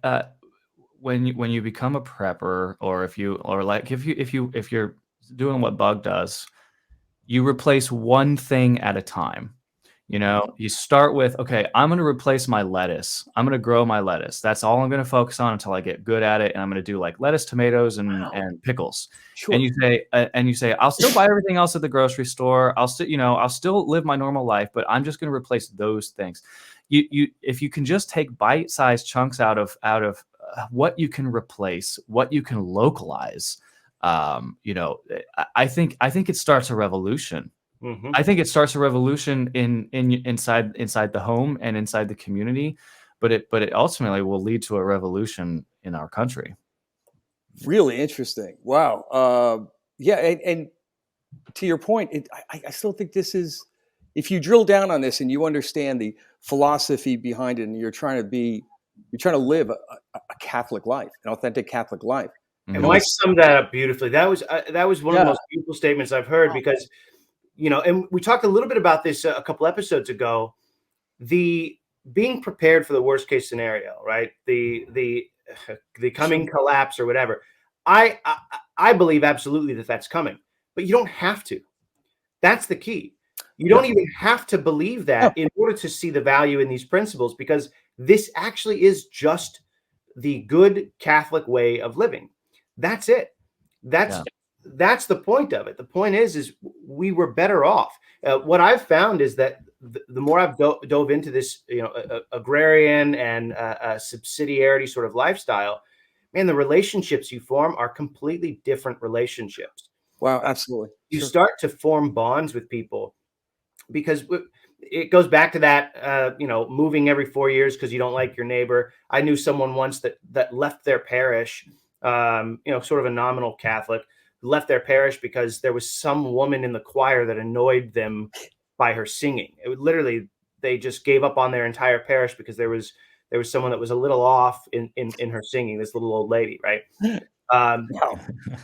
when you become a prepper, or if you're doing what Bug does, you replace one thing at a time. You start with, okay, I'm going to replace my lettuce. I'm going to grow my lettuce. That's all I'm going to focus on until I get good at it. And I'm going to do like lettuce, tomatoes, and pickles. Sure. And you say, I'll still buy everything else at the grocery store. I'll still live my normal life, but I'm just going to replace those things. If you can just take bite-sized chunks out of what you can replace, what you can localize, I think it starts a revolution. Mm-hmm. I think it starts a revolution inside the home and inside the community, but it ultimately will lead to a revolution in our country. Really interesting. Wow. Yeah, and to your point, I still think this is, if you drill down on this and you understand the philosophy behind it, and you're trying to live a Catholic life, an authentic Catholic life. And Mike summed that up beautifully. That was one of the most beautiful statements I've heard, because and we talked a little bit about this a couple episodes ago, the being prepared for the worst case scenario, right? The coming collapse or whatever. I believe absolutely that's coming, but you don't have to. That's the key. You don't even have to believe that in order to see the value in these principles, because this actually is just the good Catholic way of living. That's it. That's the point of it. The point is we were better off. What I've found is that the more I've dove into this, agrarian and subsidiarity sort of lifestyle, man, the relationships you form are completely different relationships. Wow, absolutely. You start to form bonds with people, because it goes back to that, moving every 4 years because you don't like your neighbor. I knew someone once that left their parish, sort of a nominal Catholic, left their parish because there was some woman in the choir that annoyed them by her singing. It would literally, they just gave up on their entire parish because there was someone that was a little off in her singing, this little old lady, right?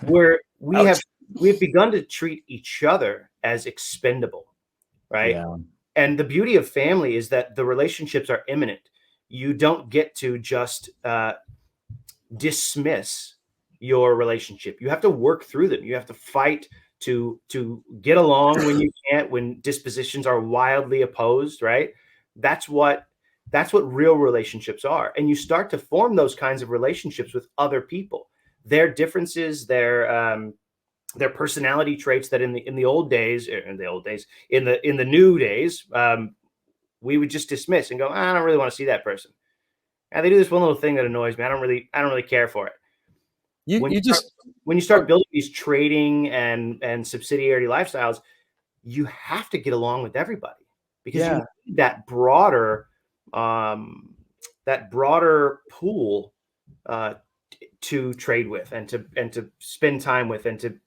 Where we've begun to treat each other as expendable, right? Yeah. And the beauty of family is that the relationships are imminent. You don't get to just dismiss your relationship. You have to work through them. You have to fight to get along when you can't, when dispositions are wildly opposed, right? That's what real relationships are. And you start to form those kinds of relationships with other people. Their differences, their personality traits that in the new days, we would just dismiss and go, I don't really want to see that person. And they do this one little thing that annoys me. I don't really care for it. When you start building these trading and subsidiarity lifestyles, you have to get along with everybody, because you need that broader pool to trade with and to spend time with, and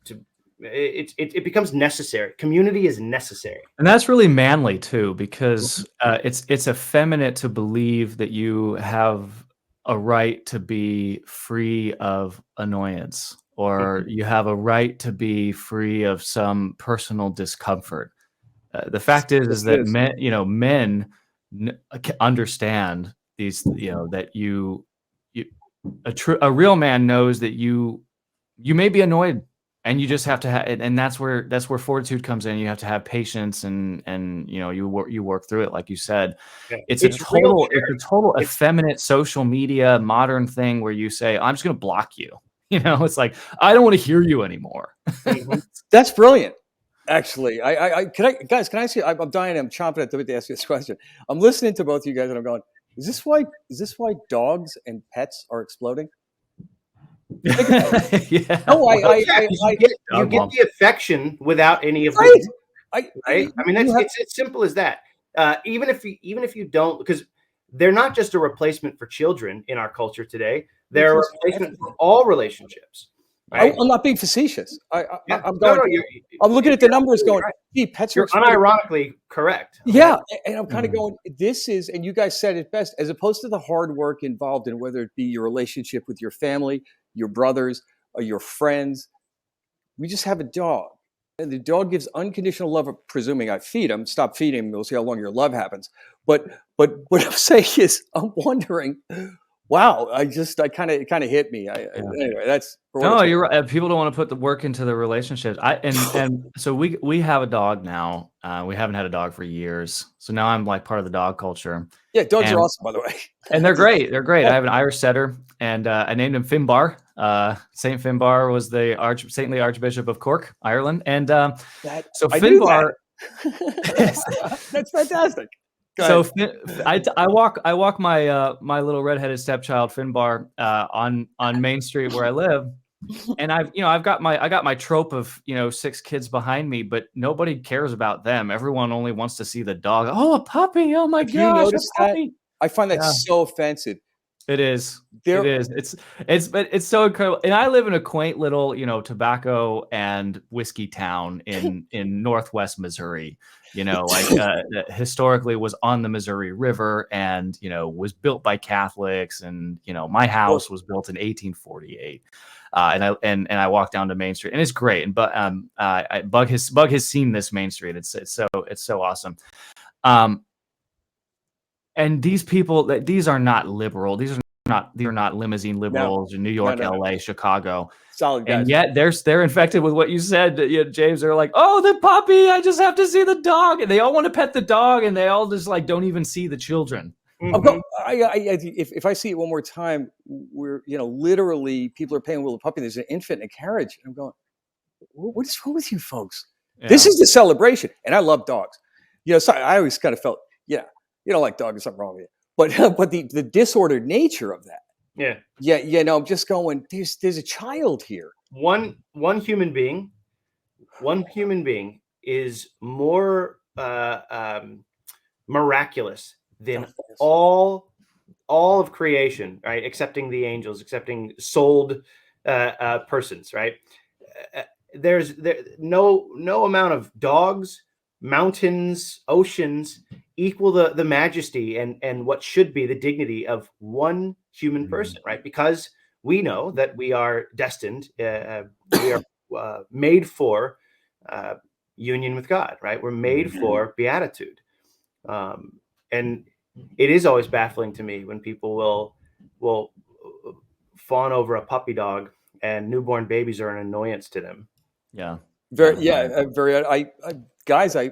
it becomes necessary. Community is necessary, and that's really manly too, because it's effeminate to believe that you have a right to be free of annoyance, or you have a right to be free of some personal discomfort. The fact is that men understand these, that a real man knows that you may be annoyed, and you just have to have, and that's where fortitude comes in. You have to have patience, and you work through it, like you said. Yeah. It's a total effeminate social media modern thing where you say, I'm just going to block you. It's like, I don't want to hear you anymore. That's brilliant. Actually, guys, can I ask you? I'm dying. I'm chomping at the bit to ask you this question. I'm listening to both of you guys, and I'm going, is this why dogs and pets are exploding? Think about it. Yeah. No, Well, yeah, 'cause you Dog get walk. the affection without any of right. the I right. I mean, you have it's as simple as that. Even if you don't, because they're not just a replacement for children in our culture today. They're a replace replacement everything. for all relationships. Right? I'm not being facetious. Yeah. I'm No, going. no, I'm looking at the you're numbers, absolutely going, right. gee, pets are You're exploding. unironically correct. Okay. Yeah, and I'm kind of going, this is, and you guys said it best, as opposed to the hard work involved in whether it be your relationship with your family, your brothers, or your friends. We just have a dog. And the dog gives unconditional love, presuming I feed him. Stop feeding him, we'll see how long your love happens. But what I'm saying is, I'm wondering, wow, it kind of hit me. Anyway, that's for what No, it's worth. you're right. People don't want to put the work into the relationships. And so we have a dog now. We haven't had a dog for years. So now I'm like part of the dog culture. Yeah, dogs are And awesome, by the way. and they're great. They're great. I have an Irish setter, and I named him Finbar. Saint Finbar was the saintly Archbishop of Cork, Ireland, and so I knew Finbar. that. That's fantastic. So I walk my my little redheaded stepchild Finbar on Main Street where I live, and I've got my trope of 6 kids behind me, but nobody cares about them. Everyone only wants to see the dog. Oh, a puppy! Oh my Have you gosh, a noticed that? puppy! I find that Yeah. so offensive. It is. There, It is. It's so incredible. And I live in a quaint little, tobacco and whiskey town in Northwest Missouri. That historically was on the Missouri River and, was built by Catholics. And, my house was built in 1848. And I walk down to Main Street and it's great. And Bug has seen this Main Street. It's so awesome. And these people, these are not liberal. These are not limousine liberals in New York, no. LA, Chicago. Solid guys. And yet they're infected with what you said, James. They're like, oh, the puppy! I just have to see the dog, and they all want to pet the dog, and they all just like don't even see the children. Mm-hmm. If I see it one more time, we're literally people are paying with a puppy. There's an infant in a carriage, and I'm going, what is wrong with you folks? Yeah. This is the celebration, and I love dogs. So I always kind of felt, you don't like dogs, there's something wrong with you. But the disordered nature of that. Yeah. I'm just going. There's a child here. One human being is more miraculous than all of creation, right? Excepting the angels, excepting souled persons, right? There's no amount of dogs, mountains, oceans equal the majesty and what should be the dignity of one human person, right? Because we know that we are destined, we are made for union with God, right? We're made for beatitude. And it is always baffling to me when people will fawn over a puppy dog and newborn babies are an annoyance to them. Yeah. Guys, I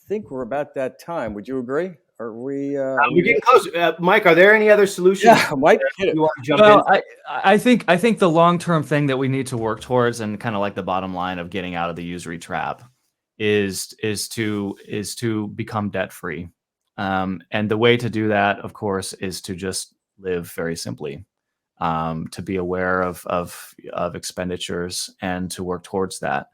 think we're about that time. Would you agree? Are we? We're getting close. Mike, are there any other solutions? Yeah, Mike, you want to jump in? I think the long-term thing that we need to work towards, and kind of like the bottom line of getting out of the usury trap, is to become debt-free. And the way to do that, of course, is to just live very simply, to be aware of expenditures and to work towards that.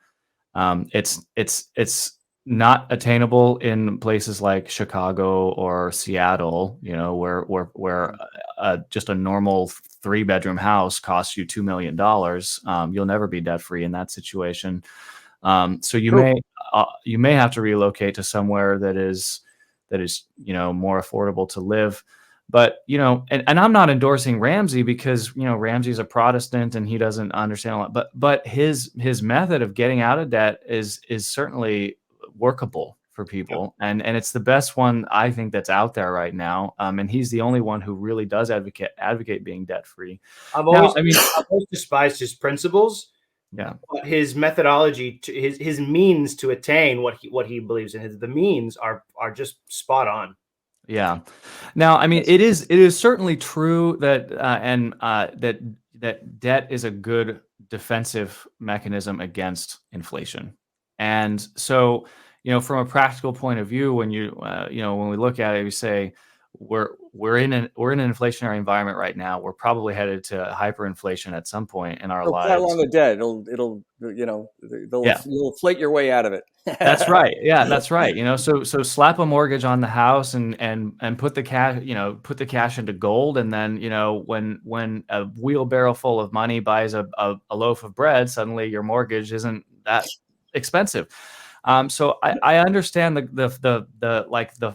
It's not attainable in places like Chicago or Seattle, where just a normal 3-bedroom house costs you $2 million. You'll never be debt free in that situation. So you may have to relocate to somewhere that is more affordable to live. But, and I'm not endorsing Ramsey because, Ramsey's a Protestant and he doesn't understand a lot, but his method of getting out of debt is certainly workable for people. Yep. And it's the best one I think that's out there right now. And he's the only one who really does advocate being debt free. I've always despised his principles. Yeah. But his methodology, his means to attain what he believes in, the means are just spot on. Yeah. Now, it is certainly true that that debt is a good defensive mechanism against inflation. And so, from a practical point of view, when when we look at it, we say we're in an inflationary environment right now. We're probably headed to hyperinflation at some point in our It'll pile lives. on the debt. They'll Yeah. you'll inflate your way out of it. That's right. Yeah, that's right. So slap a mortgage on the house and put the cash into gold, and then when a wheelbarrow full of money buys a loaf of bread, suddenly your mortgage isn't that expensive. So I understand the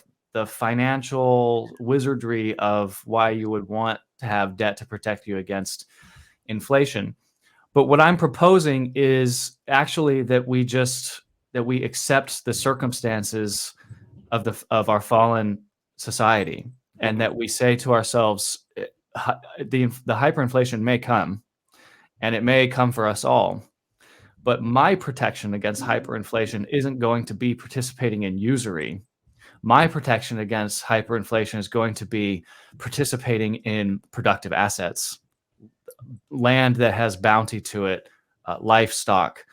financial wizardry of why you would want to have debt to protect you against inflation. But what I'm proposing is actually that we accept the circumstances of our fallen society, and that we say to ourselves, the hyperinflation may come, and it may come for us all. But my protection against hyperinflation isn't going to be participating in usury. My protection against hyperinflation is going to be participating in productive assets, land that has bounty to it, livestock,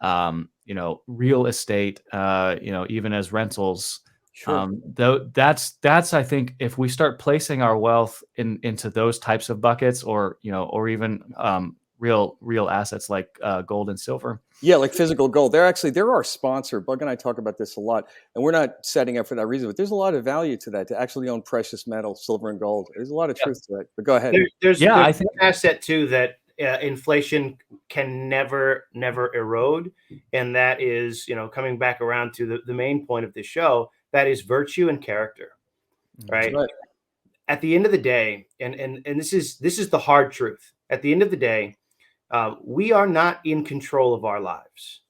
real estate, even as rentals. Sure. Though that's I think if we start placing our wealth into those types of buckets, or even real assets like gold and silver. Yeah, like physical gold. They're our sponsor. Bug and I talk about this a lot, and we're not setting up for that reason. But there's a lot of value to that, to actually own precious metal, silver and gold. There's a lot of truth to that. But go ahead. There's I think one asset too that inflation can never erode, and that is, coming back around to the main point of the show, that is virtue and character, right? Right. At the end of the day, and this is the hard truth. At the end of the day, we are not in control of our lives,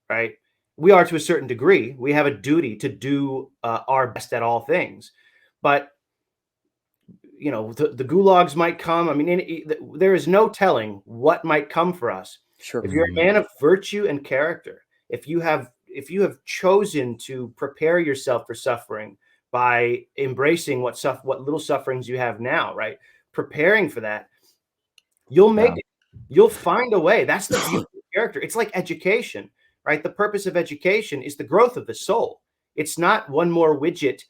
right? We are to a certain degree. We have a duty to do our best at all things, but the gulags might come. I mean, there is no telling what might come for us. Sure. If you're a man of virtue and character, if you have chosen to prepare yourself for suffering by embracing what little sufferings you have now, right? Preparing for that, you'll make it. You'll find a way. That's the beauty of character. It's like education, right? The purpose of education is the growth of the soul. It's not one more widget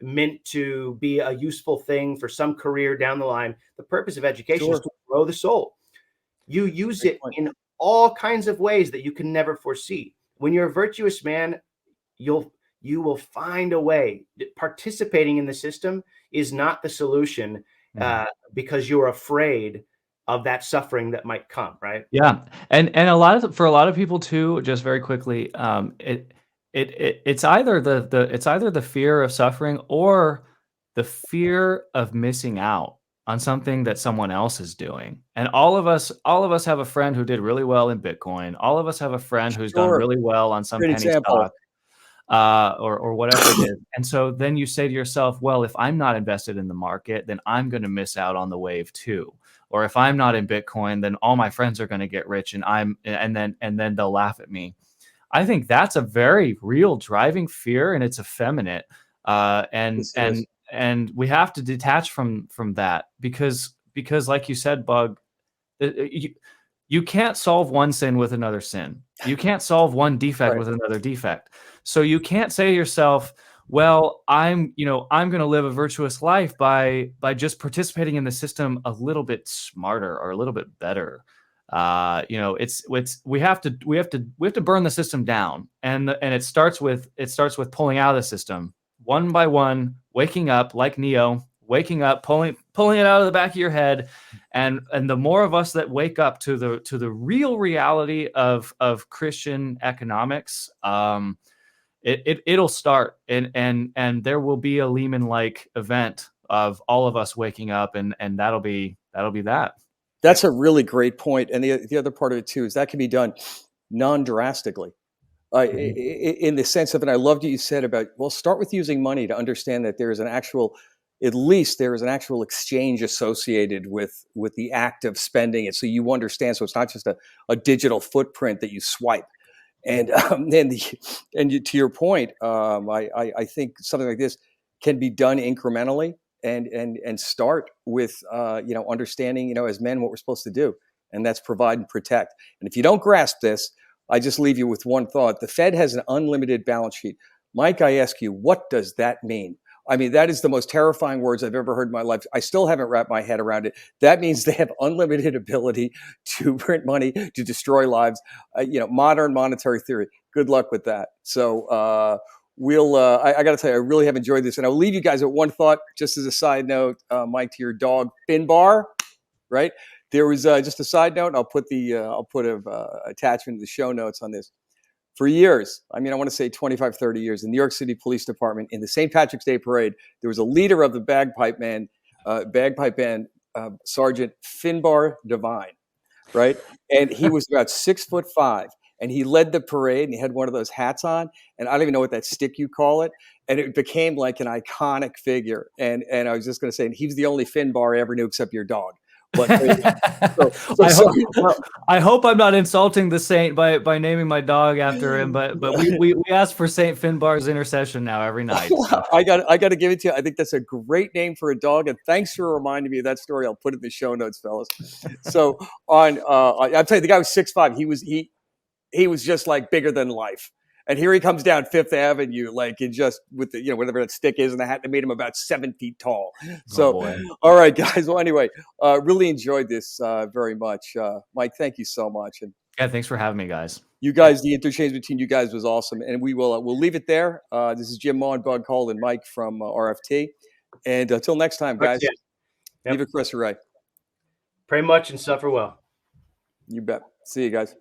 meant to be a useful thing for some career down the line. The purpose of education is to grow the soul. You use it in all kinds of ways that you can never foresee. When you're a virtuous man, you will find a way. Participating in the system is not the solution because you're afraid of that suffering that might come, right? Yeah, and for a lot of people too, just very quickly, it's either the fear of suffering or the fear of missing out on something that someone else is doing. And all of us have a friend who did really well in Bitcoin. All of us have a friend who's done really well on some Great penny example. stock, or whatever it is. And so then you say to yourself, well, if I'm not invested in the market, then I'm going to miss out on the wave too. Or if I'm not in Bitcoin, then all my friends are going to get rich, and then they'll laugh at me. I think that's a very real driving fear, and it's effeminate. And we have to detach from that because like you said, Bug, you can't solve one sin with another sin. You can't solve one defect with another defect. So you can't say to yourself, well, I'm going to live a virtuous life by just participating in the system a little bit smarter or a little bit better. We have to burn the system down, and it starts with pulling out of the system one by one, waking up like Neo, pulling it out of the back of your head, and the more of us that wake up to the real reality of Christian economics, it'll start, and there will be a Lehman-like event of all of us waking up, and that'll be that. That's a really great point. And the other part of it too is that can be done non-drastically. In the sense of, and I loved what you said about, well, start with using money to understand that there is at least there is an actual exchange associated with the act of spending it. So you understand. So it's not just a digital footprint that you swipe. And to your point, I think something like this can be done incrementally and start with understanding as men what we're supposed to do, and that's provide and protect. And if you don't grasp this, I just leave you with one thought. The Fed has an unlimited balance sheet. Mike, I ask you, what does that mean? I mean, that is the most terrifying words I've ever heard in my life. I still haven't wrapped my head around it. That means they have unlimited ability to print money, to destroy lives. Modern monetary theory. Good luck with that. So I got to tell you, I really have enjoyed this. And I'll leave you guys with one thought, just as a side note, Mike, to your dog, Finbar, right? There was just a side note. I'll put an attachment to the show notes on this. For years, I mean, I want to say 25, 30 years, in the New York City Police Department, in the St. Patrick's Day Parade, there was a leader of the bagpipe band, Sergeant Finbar Devine, right? And he was about 6'5", and he led the parade, and he had one of those hats on, and I don't even know what that stick you call it, and it became like an iconic figure. And I was just going to say, and he was the only Finbar I ever knew except your dog. But I hope I'm not insulting the saint by naming my dog after him. But we ask for Saint Finbar's intercession now every night. So. I got to give it to you. I think that's a great name for a dog, and thanks for reminding me of that story. I'll put it in the show notes, fellas. So I'll tell you, the guy was 6'5". He was just like bigger than life. And here he comes down Fifth Avenue, like in just with the, whatever that stick is in the hat that made him about 7 feet tall. So, all right, guys. Well, anyway, really enjoyed this very much. Mike, thank you so much. And yeah, thanks for having me, guys. You guys, the interchange between you guys was awesome. And we'll leave it there. This is Jim, Maughan, Bug, Cole, and Mike from RFT. And until next time, guys, leave it Chris Ray. Pray much and suffer well. You bet. See you guys.